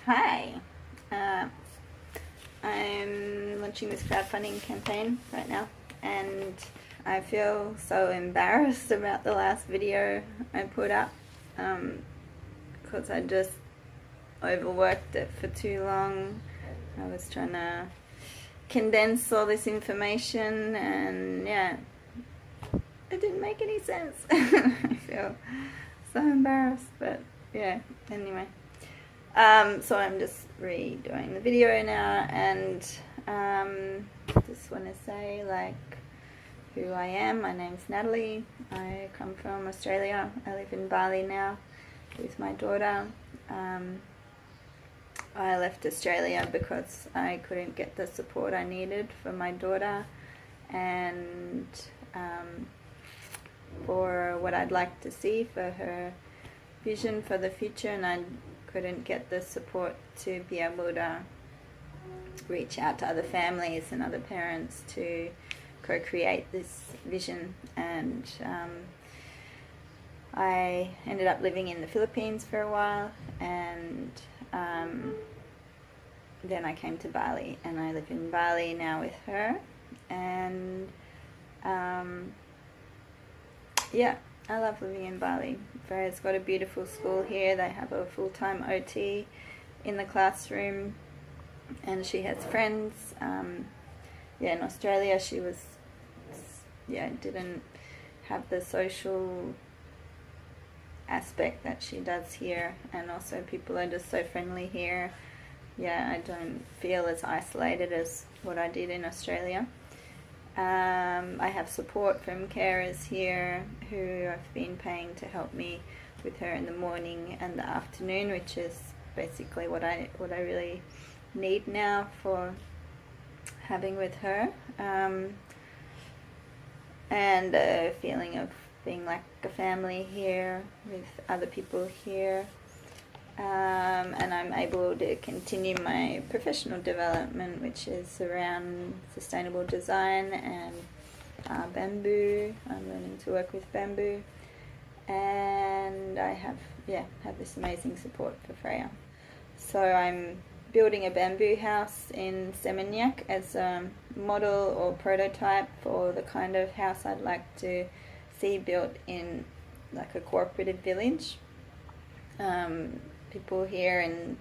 Hi, I'm launching this crowdfunding campaign right now, and I feel so embarrassed about the last video I put up because I just overworked it for too long. I was trying to condense all this information, and yeah, it didn't make any sense. I feel so embarrassed, but yeah, anyway. So I'm just redoing the video now, and just want to say who I am. My name's Natalie. I come from Australia. I live in Bali now with my daughter. I left Australia because I couldn't get the support I needed for my daughter and for what I'd like to see for her vision for the future, and I couldn't get the support to be able to reach out to other families and other parents to co-create this vision. And I ended up living in the Philippines for a while, and then I came to Bali, and I live in Bali now with her. And yeah, I love living in Bali. Freyr's got a beautiful school here. They have a full-time OT in the classroom, and she has friends. In Australia she didn't have the social aspect that she does here, and also people are just so friendly here. I don't feel as isolated as what I did in Australia. I have support from carers here who I've been paying to help me with her in the morning and the afternoon, which is basically what I really need now for having with her, and a feeling of being like a family here with other people here. And I'm able to continue my professional development, which is around sustainable design and bamboo. I'm learning to work with bamboo, and I have this amazing support for Freyr. So I'm building a bamboo house in Seminyak as a model or prototype for the kind of house I'd like to see built in like a cooperative village. People here in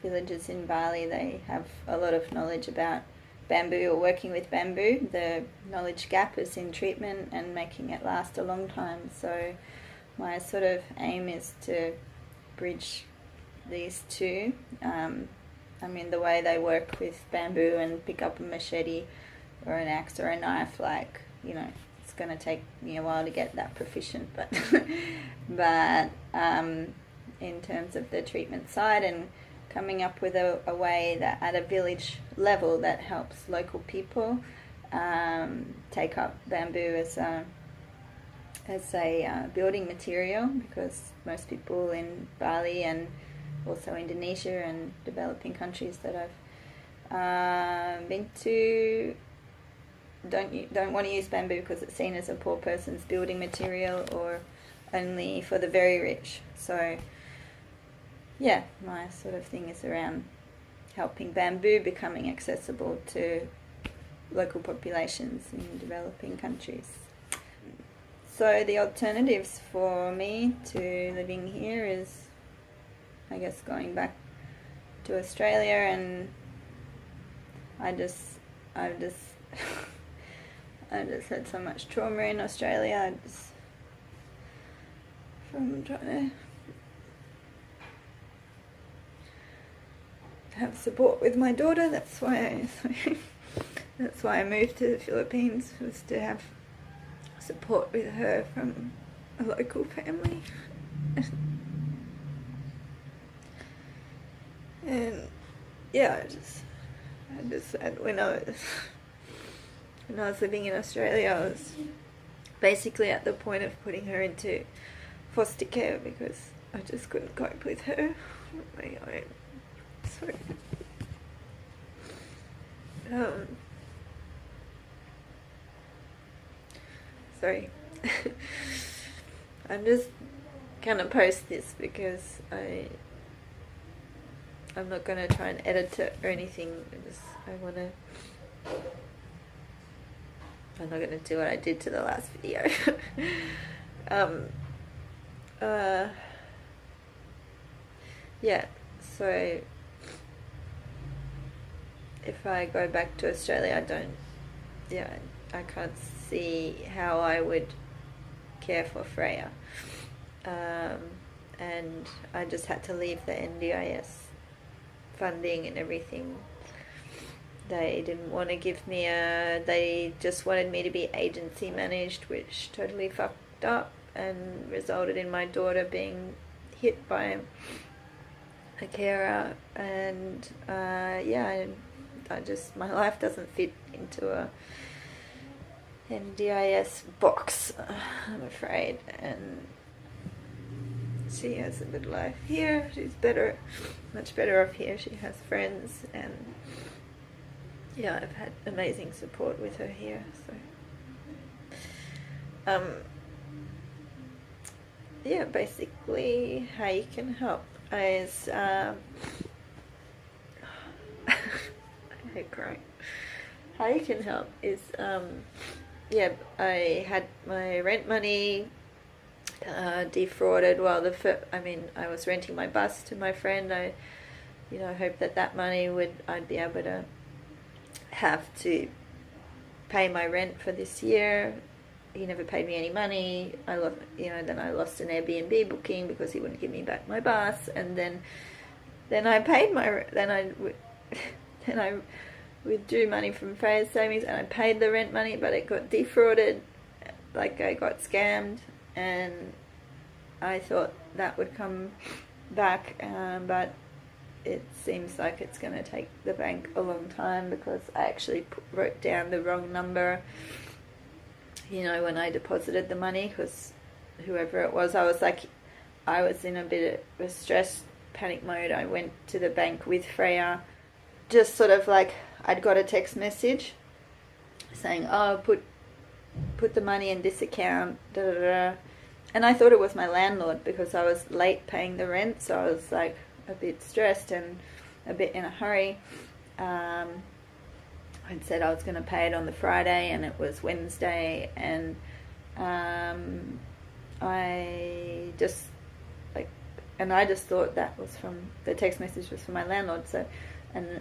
villages in Bali, they have a lot of knowledge about bamboo or working with bamboo. The knowledge gap is in treatment and making it last a long time. So my sort of aim is to bridge these two. The way they work with bamboo and pick up a machete or an axe or a knife, it's going to take me a while to get that proficient, but in terms of the treatment side and coming up with a way that at a village level that helps local people take up bamboo as a building material, because most people in Bali and also Indonesia and developing countries that I've been to don't want to use bamboo because it's seen as a poor person's building material or only for the very rich. So my sort of thing is around helping bamboo becoming accessible to local populations in developing countries. So the alternatives for me to living here is, I guess, going back to Australia, and I just had so much trauma in Australia. From trying to have support with my daughter. That's why I moved to the Philippines, was to have support with her from a local family. And I just said when I was living in Australia, I was basically at the point of putting her into foster care because I just couldn't cope with her on my own. Sorry. I'm just gonna post this because I'm not going to try and edit it or anything. I'm not going to do what I did to the last video. Yeah, so if I go back to Australia, I can't see how I would care for Freyr. And I just had to leave the NDIS funding and everything. They didn't want to give me they just wanted me to be agency managed, which totally fucked up and resulted in my daughter being hit by a carer. And my life doesn't fit into a NDIS box, I'm afraid. And she has a good life here. She's much better off here. She has friends, and yeah, I've had amazing support with her here. So basically how you can help is I hate crying. How you can help is I had my rent money defrauded while I was renting my bus to my friend. I hoped that money I'd be able to have to pay my rent for this year. He never paid me any money. Then I lost an Airbnb booking because he wouldn't give me back my bus, and then I paid then I withdrew money from Freyr's savings and I paid the rent money, but it got defrauded. Like, I got scammed, and I thought that would come back, but it seems like it's going to take the bank a long time because I actually wrote down the wrong number, when I deposited the money, because whoever it was, I was in a bit of a stress, panic mode. I went to the bank with Freyr, just sort of like, I'd got a text message saying, oh, put the money in this account, da da da. And I thought it was my landlord because I was late paying the rent, so I was like a bit stressed and a bit in a hurry. I'd said I was going to pay it on the Friday, and it was Wednesday, and I just thought that was from the text message was from my landlord.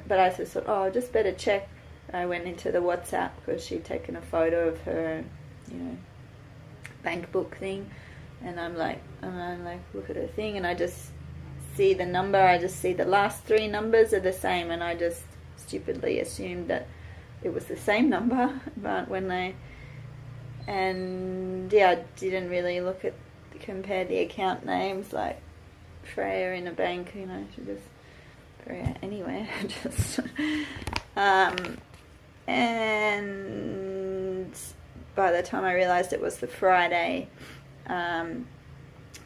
But I just thought, oh, I just better check. I went into the WhatsApp because she'd taken a photo of her, bank book thing, and I'm like, look at her thing, and I just see the number. I just see the last three numbers are the same, and I just stupidly assumed that it was the same number. But I didn't really compare the account names, like Freyr in a bank, she just Freyr anywhere, just and by the time I realized it was the Friday,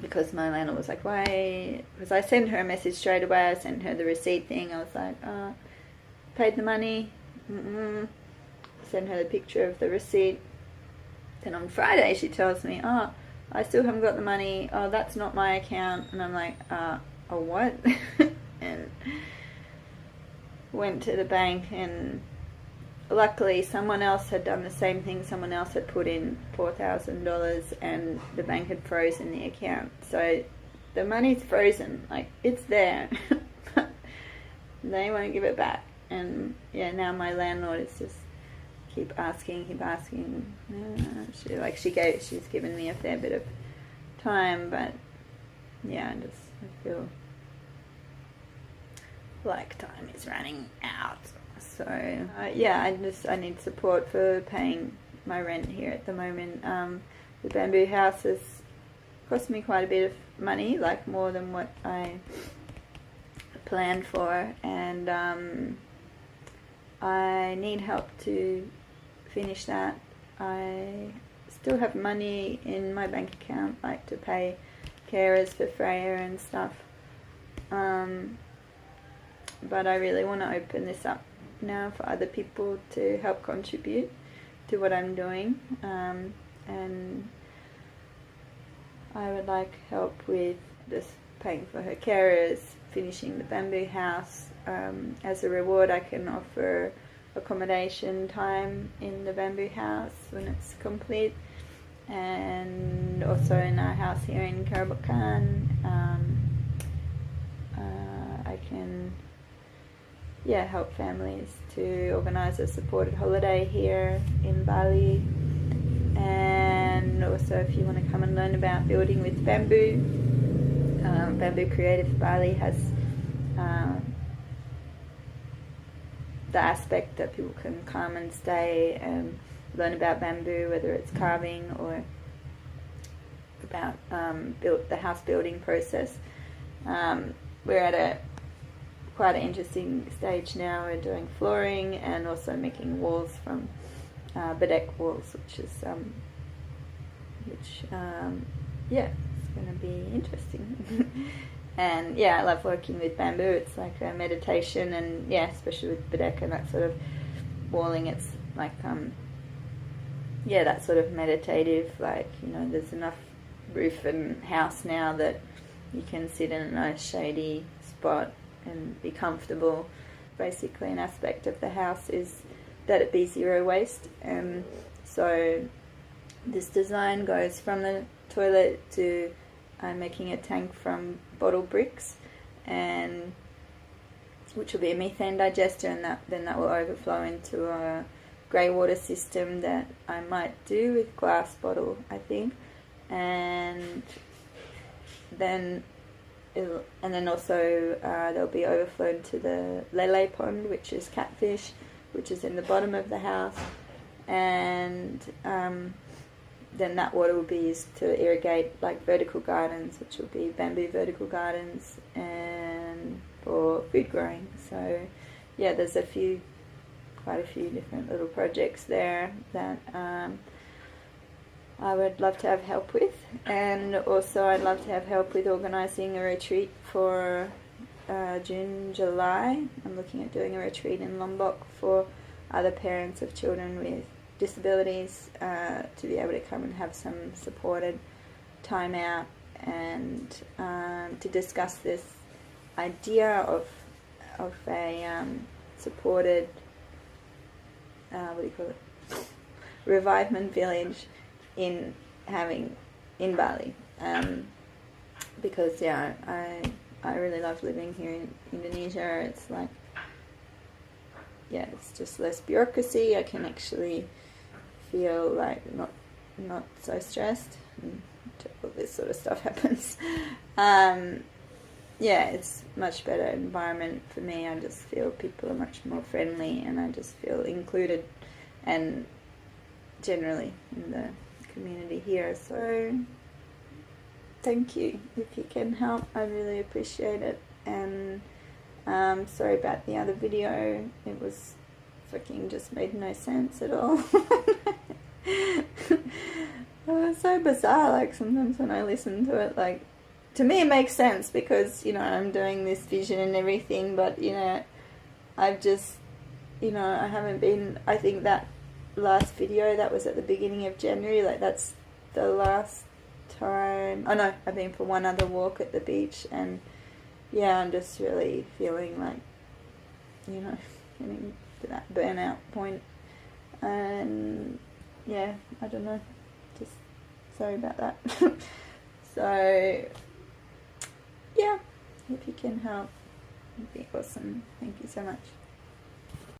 because my landlord was like, why? Because I sent her a message straight away. I sent her the receipt thing. I was like, paid the money. Sent her the picture of the receipt. Then on Friday she tells me, oh, I still haven't got the money. Oh, that's not my account. And I'm like, oh, what? And went to the bank, and luckily someone else had done the same thing. Someone else had put in $4,000 and the bank had frozen the account. So the money's frozen, like, it's there. They won't give it back. And now my landlord is just keep asking. She's given me a fair bit of time, but I feel like time is running out. So I need support for paying my rent here at the moment. The bamboo house has cost me quite a bit of money, like more than what I planned for, and I need help to finish that. I still have money in my bank account, like to pay carers for Freyr and stuff, but I really want to open this up now for other people to help contribute to what I'm doing, and I would like help with just paying for her carers, finishing the bamboo house. As a reward, I can offer accommodation time in the bamboo house when it's complete, and also in our house here in Karabakan, I can help families to organise a supported holiday here in Bali. And also, if you want to come and learn about building with bamboo, Bamboo Creative Bali has the aspect that people can come and stay and learn about bamboo, whether it's carving or about the house building process. We're at quite an interesting stage now. We're doing flooring and also making walls from bedeck walls, which is it's going to be interesting. And I love working with bamboo. It's like a meditation, and especially with bedeck and that sort of walling, it's like that sort of meditative, like, there's enough roof and house now that you can sit in a nice shady spot and be comfortable. Basically, an aspect of the house is that it be zero waste. So this design goes from the toilet to making a tank from bottle bricks, and which will be a methane digester, and that will overflow into a grey water system that I might do with glass bottle, I think, and then also they'll be overflown to the lele pond, which is catfish, which is in the bottom of the house, and then that water will be used to irrigate like vertical gardens, which will be bamboo vertical gardens, and for food growing. So there's quite a few different little projects there that I would love to have help with. And also I'd love to have help with organising a retreat for June, July. I'm looking at doing a retreat in Lombok for other parents of children with disabilities, to be able to come and have some supported time out, and to discuss this idea of a supported revivement village in Bali, because I really love living here in Indonesia. It's like it's just less bureaucracy. I can actually feel like not so stressed until all this sort of stuff happens. It's much better environment for me. I just feel people are much more friendly, and I just feel included, and generally in the community here. So thank you. If you can help, I really appreciate it. And sorry about the other video. It was fucking just made no sense at all. It was so bizarre. Like, sometimes when I listen to it, like, to me it makes sense because, I'm doing this vision and everything, but, I've just, I haven't been, I think that last video, that was at the beginning of January, like, that's the last time, oh no, I've been for one other walk at the beach, and I'm just really feeling like, getting to that burnout point, and I don't know, just sorry about that. So if you can help, it'd be awesome. Thank you so much.